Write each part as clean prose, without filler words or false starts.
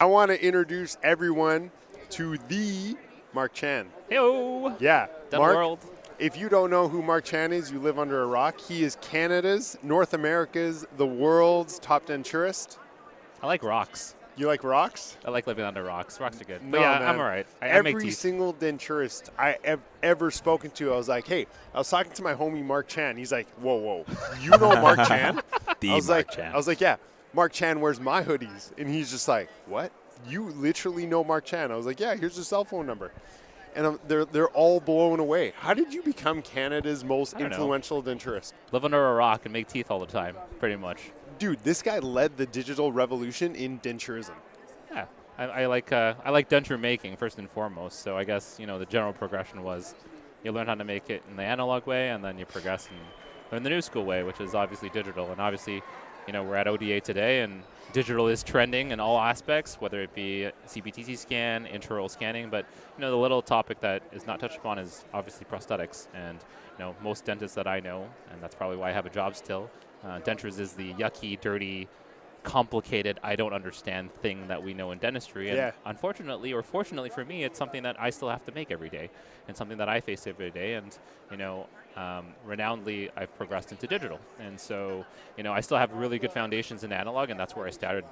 I want to introduce everyone to the Mark Chan. Heyo! Yeah, Dental Mark, world. if you don't know who Mark Chan is, you live under a rock. He is Canada's, North America's, the world's top denturist. I like rocks. You like rocks? I like living under rocks. Rocks are good. No, But yeah, man. I'm all right. I make Every teeth. single denturist I have ever spoken to, I was like, hey, I was talking to my homie Mark Chan. He's like, whoa, you know Mark Chan? The I was Mark like, Chan. I was like, yeah, Mark Chan wears my hoodies. And he's just like, what? You literally know Mark Chan? I was like, yeah, here's his cell phone number. And they're all blown away. How did you become Canada's most I don't know. influential denturist? Live under a rock and make teeth all the time, pretty much. Dude, this guy led the digital revolution in denturism. Yeah. I like denture making first and foremost. So I guess the general progression was you learn how to make it in the analog way, and then you progress and learn the new school way, which is obviously digital. And obviously, we're at ODA today, and digital is trending in all aspects, whether it be CBTC scan, intraoral scanning. But the little topic that is not touched upon is obviously prosthetics. And most dentists that I know, and that's probably why I have a job still, dentures is the yucky, dirty, complicated, I don't understand thing that we know in dentistry. And unfortunately, or fortunately for me, it's something that I still have to make every day, and something that I face every day. And renownedly, I've progressed into digital, and so I still have really good foundations in analog, and that's where I started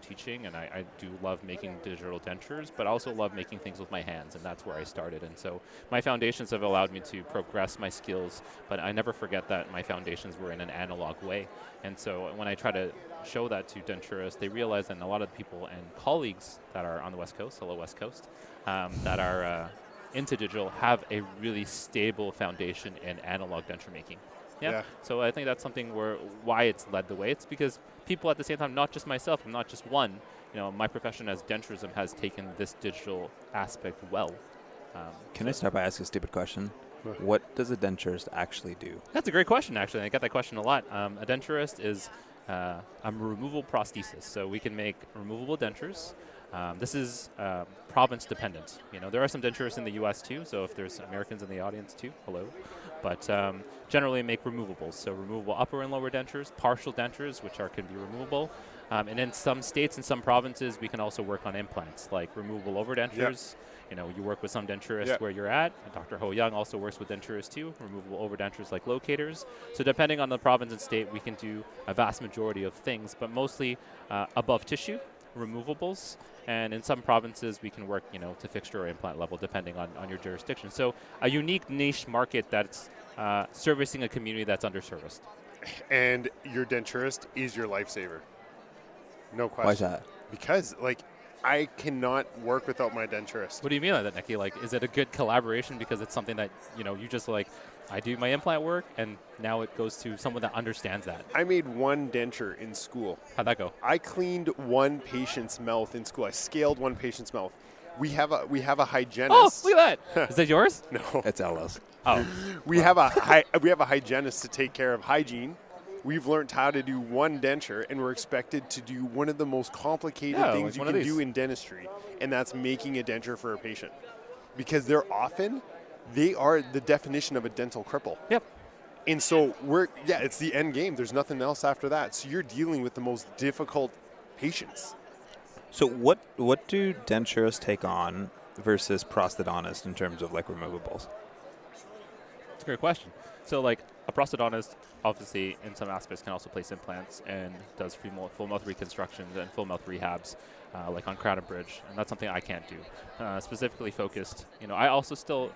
teaching. And I do love making digital dentures, but also love making things with my hands, and that's where I started. And so my foundations have allowed me to progress my skills, but I never forget that my foundations were in an analog way. And so when I try to show that to denturists, they realize that a lot of people and colleagues that are on the West Coast, hello West Coast, that are into digital have a really stable foundation in analog denture making. Yeah. So I think that's something why it's led the way. It's because people at the same time, not just myself, I'm not just one. My profession as Denturism has taken this digital aspect well. Can I start by asking a stupid question? What does a denturist actually do? That's a great question, actually. I get that question a lot. A denturist is a removable prosthesis. So we can make removable dentures. This is province dependent. There are some denturists in the U.S. too, so if there's Americans in the audience too, hello. But generally make removables. So removable upper and lower dentures, partial dentures, which can be removable. And in some states and some provinces, we can also work on implants, like removable over dentures. You work with some denturists where you're at. Dr. Ho Young also works with denturists too, removable over dentures like locators. So depending on the province and state, we can do a vast majority of things, but mostly above tissue, removables. And in some provinces, we can work, to fixture or implant level, depending on your jurisdiction. So a unique niche market that's servicing a community that's underserviced. And your denturist is your lifesaver. No question. Why is that? Because, I cannot work without my denturist. What do you mean by that, Nikki? Is it a good collaboration because it's something that, you just I do my implant work, and now it goes to someone that understands that? I made one denture in school. How'd that go? I cleaned one patient's mouth in school. I scaled one patient's mouth. We have a hygienist. Oh, look at that. Is that yours? No. It's Ella's. Oh. We have a hygienist to take care of hygiene. We've learned how to do one denture, and we're expected to do one of the most complicated things you can do in dentistry, and that's making a denture for a patient. Because they are the definition of a dental cripple. Yep. And so it's the end game. There's nothing else after that. So you're dealing with the most difficult patients. So what do denturists take on versus prosthodontists in terms of removables? That's a great question. So a prosthodontist, obviously, in some aspects, can also place implants and does full mouth reconstructions and full mouth rehabs, on crown and bridge, and that's something I can't do. Specifically focused, I also still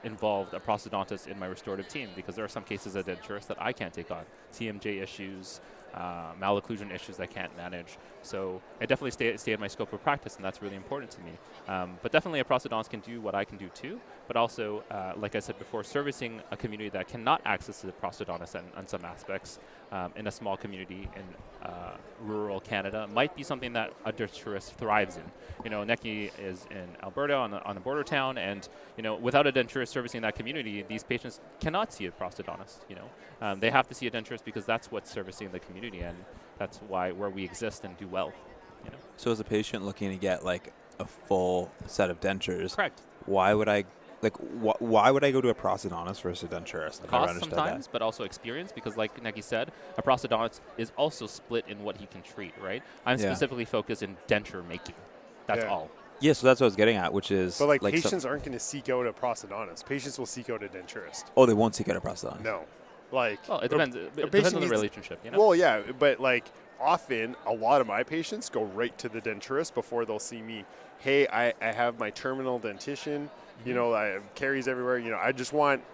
involved a prosthodontist in my restorative team because there are some cases of denturists that I can't take on, TMJ issues, malocclusion issues I can't manage. So I definitely stay in my scope of practice, and that's really important to me. But definitely a prosthodontist can do what I can do too, but also, like I said before, servicing a community that cannot access the prosthodontist on some aspects in a small community in rural Canada might be something that a denturist thrives in. Neki is in Alberta on a border town, and without a denturist servicing that community, these patients cannot see a prosthodontist. They have to see a denturist because that's what's servicing the community, and that's where we exist and do well. So as a patient looking to get a full set of dentures, correct. Why would I like why would I go to a prosthodontist versus a denturist? Cost sometimes, but also experience, because like Neki said, a prosthodontist is also split in what he can treat, right? I'm specifically focused in denture making. That's all. Yeah, so that's what I was getting at, which is... But like patients aren't going to seek out a prosthodontist. Patients will seek out a denturist. Oh, they won't seek out a prosthodontist? No. Like, well, it depends. It depends on the relationship, you know? Well, yeah, but like often a lot of my patients go right to the denturist before they'll see me. Hey, I have my terminal dentition. You know, I have caries everywhere. You know, I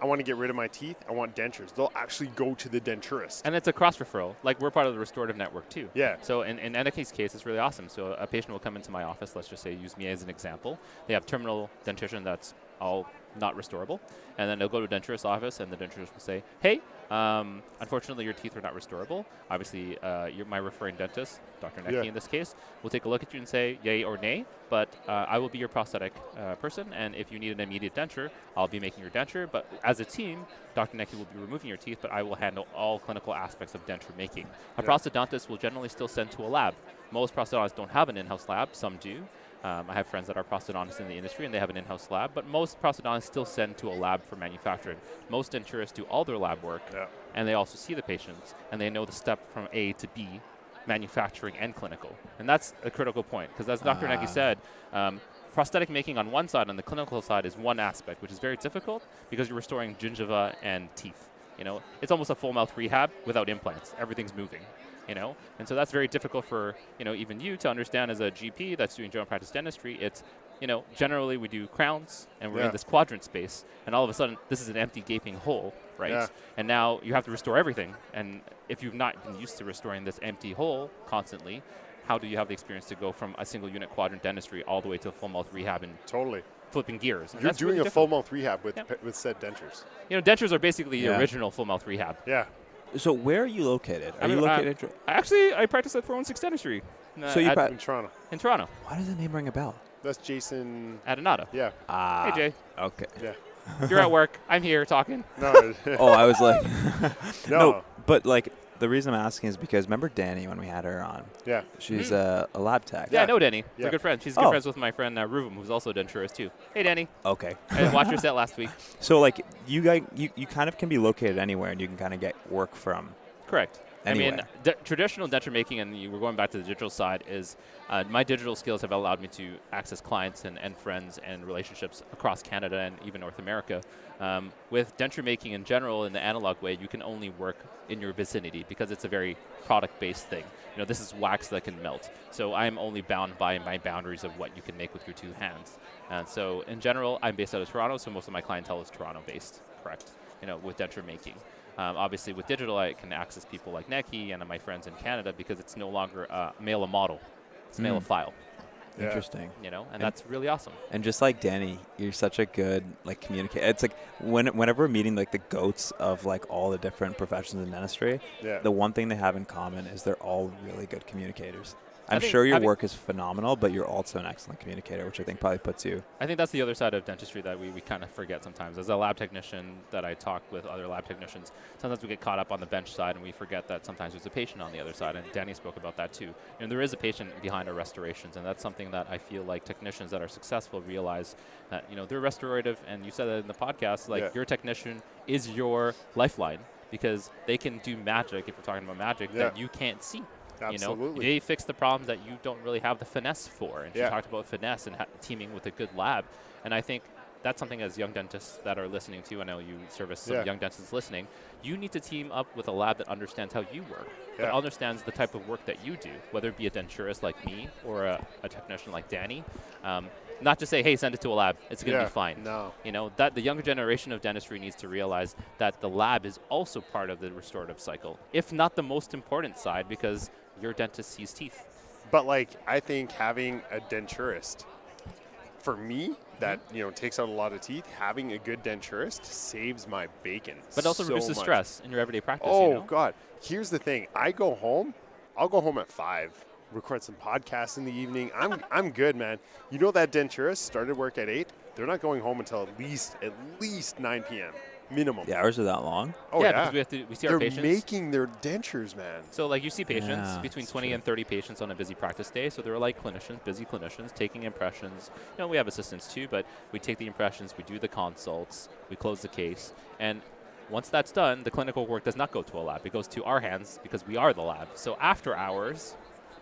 want to get rid of my teeth. I want dentures. They'll actually go to the denturist. And it's a cross referral. Like, we're part of the restorative network too. Yeah. So in Eniki's case, it's really awesome. So a patient will come into my office. Let's just say, use me as an example. They have terminal dentition that's all not restorable. And then they'll go to a denturist's office, and the denturist will say, hey, unfortunately, your teeth are not restorable. Obviously, you're my referring dentist, Dr. Neki in this case, will take a look at you and say yay or nay, but I will be your prosthetic person, and if you need an immediate denture, I'll be making your denture. But as a team, Dr. Neki will be removing your teeth, but I will handle all clinical aspects of denture making. A prosthodontist will generally still send to a lab. Most prosthodontists don't have an in-house lab. Some do. I have friends that are prosthodontists in the industry, and they have an in-house lab, but most prosthodontists still send to a lab for manufacturing. Most denturists do all their lab work, and they also see the patients, and they know the step from A to B, manufacturing and clinical. And that's a critical point, because as Dr. Neki said, prosthetic making on one side, on the clinical side, is one aspect, which is very difficult because you're restoring gingiva and teeth. You know, it's almost a full mouth rehab without implants. Everything's moving. You know, and so that's very difficult for, you know, even you to understand as a GP that's doing general practice dentistry. It's, you know, generally we do crowns, and we're in this quadrant space, and all of a sudden this is an empty gaping hole, right? Yeah. And now you have to restore everything, and if you've not been used to restoring this empty hole constantly, how do you have the experience to go from a single unit quadrant dentistry all the way to a full mouth rehab and flipping gears? And you're doing really a full mouth rehab with said dentures. You know, dentures are basically the original full mouth rehab. Yeah. So where are you located? Are you located? Actually, I practice at 416 Dentistry. So you in Toronto. In Toronto. Why does that name ring a bell? That's Jason Adenata. Yeah. Hey, Jay. Okay. Yeah. You're at work. I'm here talking. No. Oh, I was like, no. But like, the reason I'm asking is because remember Danny when we had her on? Yeah. She's a lab tech. Yeah, I know Danny. She's a good friend. She's good friends with my friend Ruvum, who's also a denturist too. Hey, Danny. Okay. I watched your set last week. So like, you guys, you kind of can be located anywhere, and you can kind of get work from. Correct. Anyway. I mean, traditional denture making, and we're going back to the digital side, is my digital skills have allowed me to access clients and friends and relationships across Canada and even North America. With denture making in general, in the analog way, you can only work in your vicinity because it's a very product-based thing. You know, this is wax that can melt. So I'm only bound by my boundaries of what you can make with your two hands. And so in general, I'm based out of Toronto, so most of my clientele is Toronto-based, correct, you know, with denture making. Obviously, with digital, I can access people like Neki and my friends in Canada because it's no longer mail a model. It's mail a file. Interesting. You know, and that's really awesome. And just like Danny, you're such a good like communicator. It's like whenever we're meeting like the goats of like all the different professions in dentistry, the one thing they have in common is they're all really good communicators. I'm sure your work is phenomenal, but you're also an excellent communicator, which I think probably puts you. I think that's the other side of dentistry that we kind of forget sometimes. As a lab technician that I talk with other lab technicians, sometimes we get caught up on the bench side and we forget that sometimes there's a patient on the other side. And Danny spoke about that too. You know, there is a patient behind our restorations, and that's something that I feel like technicians that are successful realize that, you know, they're restorative, and you said that in the podcast, like your technician is your lifeline because they can do magic, if we're talking about magic, that you can't see. Absolutely. You know, they fix the problems that you don't really have the finesse for. And she talked about finesse and teaming with a good lab. And I think that's something as young dentists that are listening to, I know you service some young dentists listening, you need to team up with a lab that understands how you work, that understands the type of work that you do, whether it be a denturist like me or a technician like Danny. Not to say, hey, send it to a lab. It's going to be fine. No. You know, that the younger generation of dentistry needs to realize that the lab is also part of the restorative cycle, if not the most important side, because your dentist sees teeth. But like, I think having a denturist, for me, that you know takes out a lot of teeth, having a good denturist saves my bacon. But also reduces stress in your everyday practice. Oh, you know? God. Here's the thing. I'll go home at 5. Record some podcasts in the evening. I'm good, man. You know that denturist started work at 8. They're not going home until at least 9 p.m. Minimum. The hours are that long? Oh, yeah. Because we see our patients. They're making their dentures, man. So, like, you see patients, between 20 and 30 patients on a busy practice day. So they're like clinicians, busy clinicians, taking impressions. You know, we have assistants too, but we take the impressions, we do the consults, we close the case. And once that's done, the clinical work does not go to a lab. It goes to our hands because we are the lab. So after hours,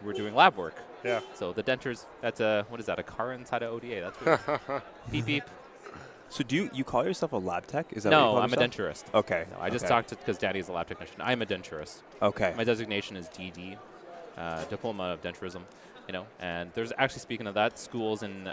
we're doing lab work. Yeah. So the dentures, that's what is that, a car inside of ODA? That's weird. Beep, beep. So do you call yourself a lab tech? Is that no, what you I'm call a yourself? denturist. Okay. No, I just talked to, because Danny is a lab technician. I'm a denturist. Okay. My designation is DD, diploma of Denturism. You know, and there's actually, speaking of that, schools in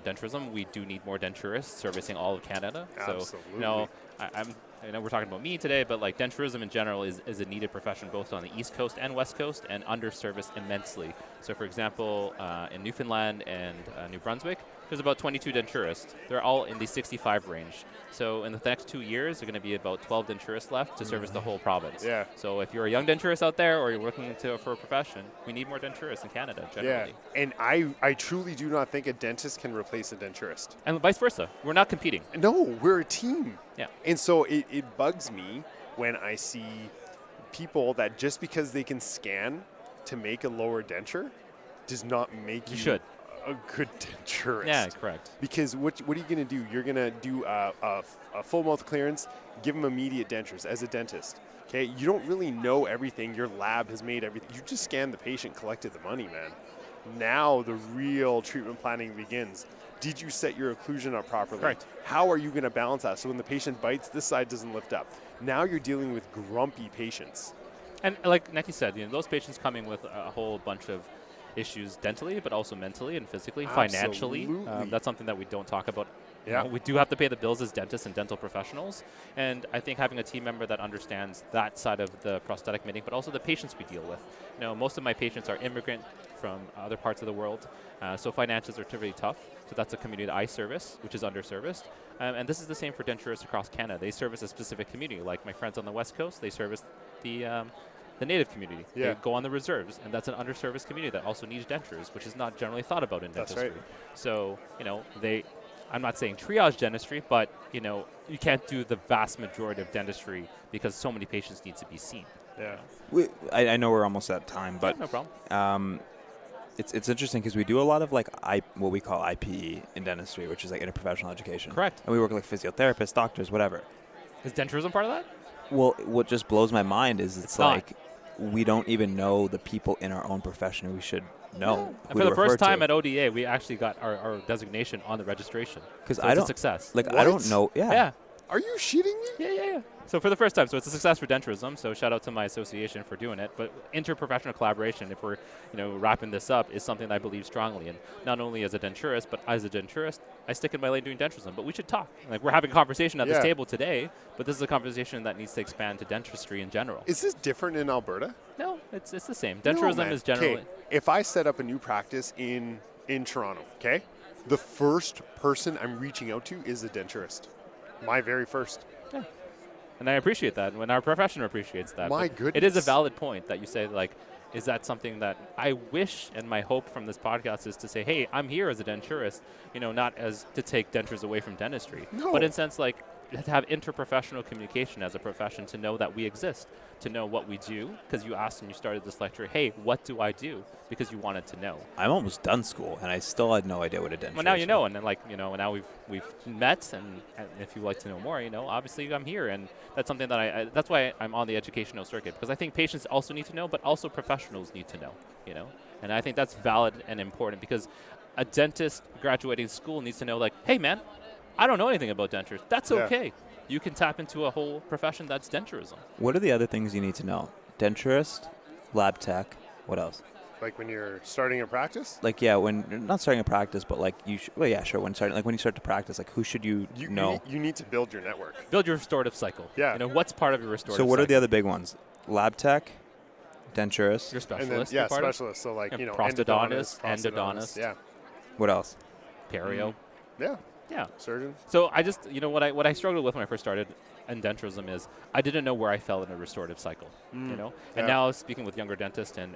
Denturism, we do need more denturists servicing all of Canada. Absolutely. So, you know, I know we're talking about me today, but like Denturism in general is a needed profession both on the East Coast and West Coast, and underserviced immensely. So, for example, in Newfoundland and New Brunswick, there's about 22 denturists. They're all in the 65 range. So in the next 2 years, there are going to be about 12 denturists left to service the whole province. Yeah. So if you're a young denturist out there, or you're looking for a profession, we need more denturists in Canada generally. Yeah. And I truly do not think a dentist can replace a denturist. And vice versa. We're not competing. No, we're a team. Yeah. And so it bugs me when I see people that just because they can scan to make a lower denture does not make you a good denturist. Yeah, correct. Because what are you going to do? You're going to do a full mouth clearance, give them immediate dentures as a dentist. Okay, you don't really know everything. Your lab has made everything. You just scanned the patient, collected the money, man. Now the real treatment planning begins. Did you set your occlusion up properly? Right. How are you going to balance that? So when the patient bites, this side doesn't lift up. Now you're dealing with grumpy patients. And like Neki said, you know, those patients coming with a whole bunch of issues dentally, but also mentally and physically, financially. That's something that we don't talk about. Yeah. You know, we do have to pay the bills as dentists and dental professionals. And I think having a team member that understands that side of the prosthetic knitting, but also the patients we deal with. You know, most of my patients are immigrant from other parts of the world, so finances are really tough. So that's a community that I service, which is underserviced. And this is the same for denturists across Canada. They service a specific community. Like my friends on the West Coast, they service the native community. Yeah. They go on the reserves, and that's an underserviced community that also needs dentures, which is not generally thought about in dentistry. That's right. So, you know, I'm not saying triage dentistry, but, you know, you can't do the vast majority of dentistry because so many patients need to be seen. Yeah. I know we're almost at time, but no problem. It's interesting because we do a lot of like what we call IPE in dentistry, which is like interprofessional education. Correct. And we work with like physiotherapists, doctors, whatever. Is denturism part of that? Well, what just blows my mind is it's like not. We don't even know the people in our own profession who we should know. And for the first time at ODA, we actually got our designation on the registration. Because so it's a success. Like, I don't know. Yeah. Are you shitting me? Yeah. So for the first time, so it's a success for Denturism. So shout out to my association for doing it. But interprofessional collaboration, if we're wrapping this up, is something that I believe strongly in. Not only as a denturist, but as a denturist, I stick in my lane doing Denturism. But we should talk. Like we're having a conversation at this table today, but this is a conversation that needs to expand to dentistry in general. Is this different in Alberta? No, it's the same. Denturism is generally. Okay, if I set up a new practice in Toronto, okay, the first person I'm reaching out to is a denturist. My very first. Yeah. And I appreciate that. When our profession appreciates that. My goodness. It is a valid point that you say, like, is that something that I wish, and my hope from this podcast is to say, hey, I'm here as a denturist, not as to take dentures away from dentistry, but in a sense, like, to have interprofessional communication as a profession, to know that we exist, to know what we do, because you asked and you started this lecture, hey, what do I do? Because you wanted to know. I'm almost done school, and I still had no idea what a denture is. Well, now you know, and then, now we've met, and if you'd like to know more, obviously I'm here, and that's something that that's why I'm on the educational circuit, because I think patients also need to know, but also professionals need to know, and I think that's valid and important, because a dentist graduating school needs to know, like, hey, man, I don't know anything about dentures. That's okay. You can tap into a whole profession that's denturism. What are the other things you need to know? Denturist, lab tech, what else? Like when you're starting a practice? Like, yeah, when you're not starting a practice, but like when you start to practice, like who should you know? You need to build your network. Build your restorative cycle. Yeah. What's part of your restorative cycle? So what are the other big ones? Lab tech, denturist. Your specialist. And then, specialist. So like, prosthodontist, endodontist. Yeah. What else? Perio. Yeah. Surgeon. So I just, what I struggled with when I first started in denturism is I didn't know where I fell in a restorative cycle, And now speaking with younger dentists and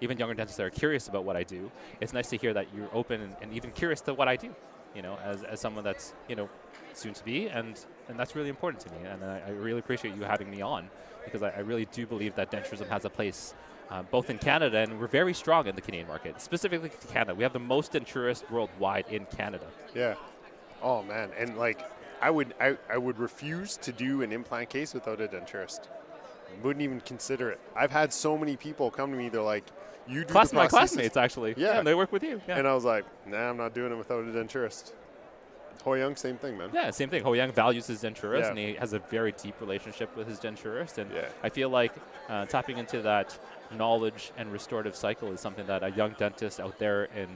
even younger dentists that are curious about what I do, it's nice to hear that you're open and even curious to what I do. as someone that's, soon to be, and that's really important to me. And I really appreciate you having me on, because I really do believe that denturism has a place both in Canada, and we're very strong in the Canadian market, specifically Canada. We have the most denturists worldwide in Canada. Yeah. Oh man, and like I would refuse to do an implant case without a denturist. Wouldn't even consider it. I've had so many people come to me. They're like, "You do my classmates actually. Yeah, and they work with you. Yeah. And I was like, "Nah, I'm not doing it without a denturist." Ho Young, same thing, man. Yeah, same thing. Ho Young values his denturist, and he has a very deep relationship with his denturist. And I feel like tapping into that knowledge and restorative cycle is something that a young dentist out there in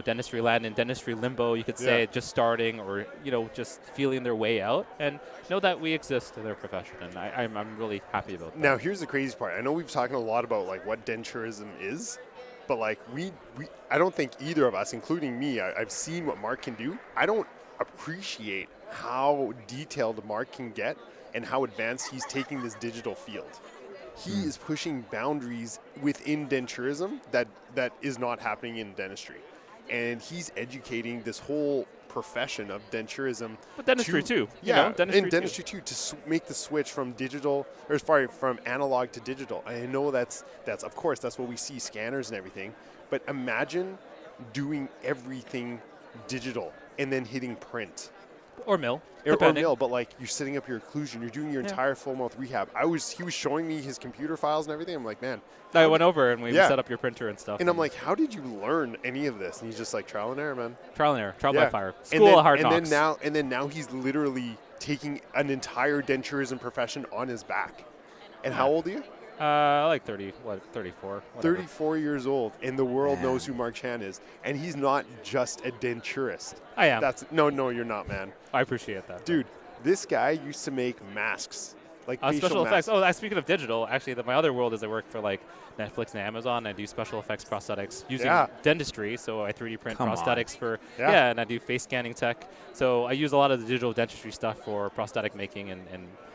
dentistry land and dentistry limbo, you could say, just starting or just feeling their way out, and know that we exist in their profession, and I'm really happy about that. Now, here's the crazy part. I know we've talked a lot about like what denturism is, but like I don't think either of us, including me, I've seen what Mark can do. I don't appreciate how detailed Mark can get and how advanced he's taking this digital field. He is pushing boundaries within denturism that is not happening in dentistry. And he's educating this whole profession of denturism. But dentistry too. Dentistry too, to make the switch from from analog to digital. I know that's of course, that's what we see, scanners and everything. But imagine doing everything digital and then hitting print. Or mill. But like you're setting up your occlusion, you're doing your entire full mouth rehab. He was showing me his computer files and everything. I'm like, man. I went over and we set up your printer and stuff. And I'm like, how did you learn any of this? And he's just like, trial and error, man. Trial and error. Trial by fire. School of hard knocks. And then now he's literally taking an entire denturism profession on his back. And how old are you? Like 34. Whatever. 34 years old, and the world knows who Mark Chan is. And he's not just a denturist. I am. No, you're not, man. I appreciate that. Dude, this guy used to make masks. Like special effects. Oh, speaking of digital, actually, my other world is I work for like Netflix and Amazon. I do special effects prosthetics using dentistry. So I 3D print prosthetics for and I do face scanning tech. So I use a lot of the digital dentistry stuff for prosthetic making, and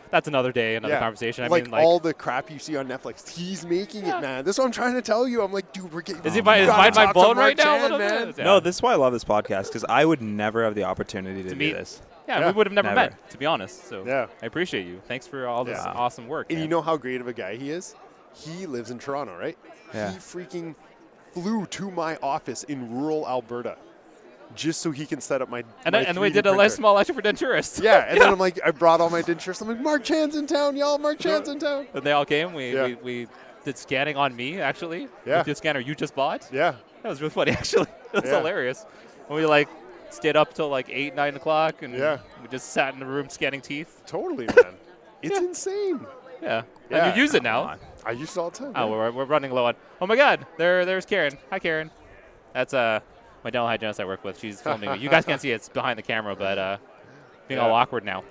that's another day, another conversation. I mean, all the crap you see on Netflix, he's making it, man. This is what I'm trying to tell you. I'm like, dude, we're getting. Is mind blown right now, man? No, this is why I love this podcast, because I would never have the opportunity to do this. Yeah, we would have never met, to be honest. So I appreciate you. Thanks for all this awesome work. And you know how great of a guy he is? He lives in Toronto, right? Yeah. He freaking flew to my office in rural Alberta just so he can set up my and we did a small lecture for denturists. Yeah, and then I'm like, I brought all my denturists. I'm like, Mark Chan's in town, y'all. Mark Chan's in town. And they all came. We did scanning on me, actually. Yeah. With the scanner you just bought. Yeah. That was really funny, actually. It was hilarious. And we stayed up till 8, 9 o'clock, and we just sat in the room scanning teeth. Totally, man. It's insane. Yeah. And you use it now. I use it all the time. Oh, we're running low on. Oh my God, there's Karen. Hi, Karen. That's my dental hygienist I work with. She's filming me. You guys can't see it. It's behind the camera, but being all awkward now.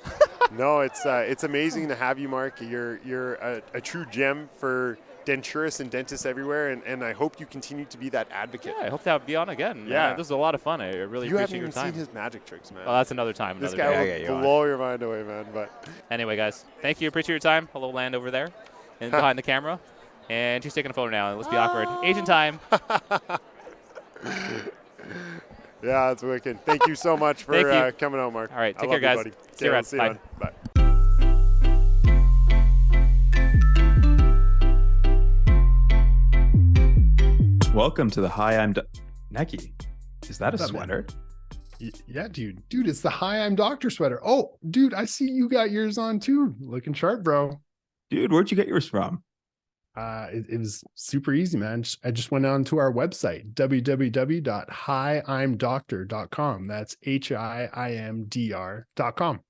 No, it's amazing to have you, Mark. You're a true gem for denturists and dentists everywhere, and I hope you continue to be that advocate. Yeah, I hope to be on again. Yeah. This is a lot of fun. I really appreciate your time. You haven't even seen his magic tricks, man. Well, that's another time. This guy will blow your mind away, man. But anyway, guys, thank you. Appreciate your time. Hello, Land over there and behind the camera. And she's taking a photo now. Let's be awkward. Asian time. Yeah, it's wicked. Thank you so much for coming out, Mark. All right, take care, guys. Buddy. See you around. See you around. Bye. Welcome to the Hi, I'm Neki. Is that a sweater? Yeah, dude. Dude, it's the Hi, I'm Doctor sweater. Oh, dude, I see you got yours on too. Looking sharp, bro. Dude, where'd you get yours from? It was super easy, man. I just went on to our website, www.hiimdoctor.com. That's HIIMDR.com.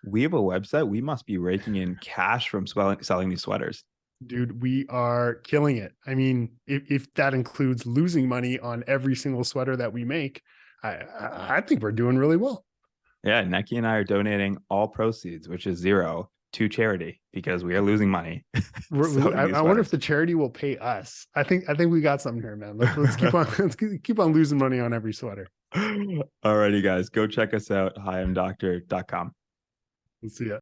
We have a website. We must be raking in cash from selling these sweaters. Dude, we are killing it. I mean, if that includes losing money on every single sweater that we make, I think we're doing really well. Yeah, Neki and I are donating all proceeds, which is zero, to charity because we are losing money. I wonder if the charity will pay us. I think we got something here, man. Let's keep on losing money on every sweater. Alrighty, guys, go check us out. hiimdoctor.com. We'll see ya.